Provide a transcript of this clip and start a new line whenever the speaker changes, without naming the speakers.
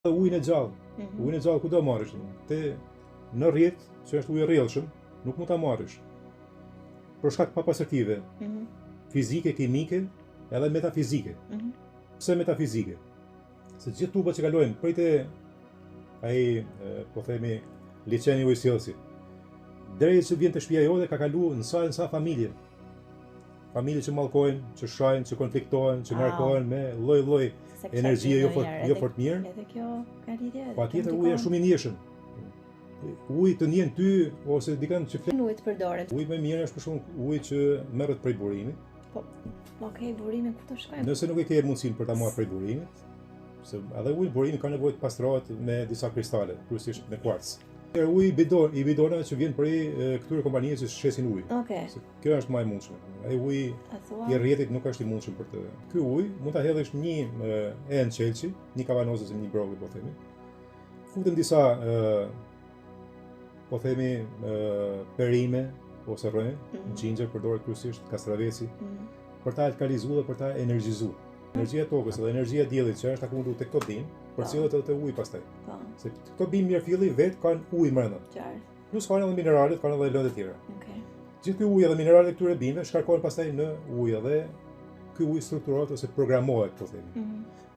Ujin e gjallë. Ujin e gjallë ku do marrësh? Te në rrjet, që është ujë i rrjedhshëm, nuk mund ta marrësh. Për shkak papastërtive fizike, kimike, edhe metafizike. Pse metafizike? Se gjithë tubat që kalojnë prej te ai, po themi, liçeni ujë sjellësi, deri që vjen te shtëpia jote ka kaluar në sa familje. Familje që mallkojnë, që shajnë, që konfliktojnë, që ngarkohen me lloj-lloj energjie jo fort mirë.
Edhe kjo ka lidhje.
Patjetër uji është shumë i njëshëm. Uji të njeh ty ose dikën që flet.
Uji të përdoret.
Uji më i mirë është për shembull uji që merret prej burimit.
Po, okej, burimi ku të shkojmë?
Nëse nuk e ke mundësinë për ta marrë prej burimit, se edhe uji burimi ka nevojë të pastrohet me disa kristale, kryesisht me kuarc. Uji i bidonave që vjen prej këtyre kompanive që shesin ujë.
Okej.
Kjo është më e mundshme. Ai uji i rrjetit nuk është i mundshëm për të. Ky ujë mund ta hedhësh një enë qelçi, një kavanoz ose një brogi, po themi. Futem disa po themi perime ose rrënjë, ginger përdoret kryesisht, kastraveci, për ta alkalizuar dhe për ta energjizuar. Energjia e tokës dhe energjia e diellit që është akumulotur tek këto bim, përcjellet edhe te uji pastaj.
Po.
Se këto bim mirëfilli vet kanë ujë brenda.
Qartë.
Plus kanë edhe mineralet, kanë edhe lëndë të tjera.
Okej.
Gjithë ky ujë dhe mineralet e këtyre bimëve shkarkohen pastaj në ujë dhe ky ujë strukturohet ose programohet, po themi.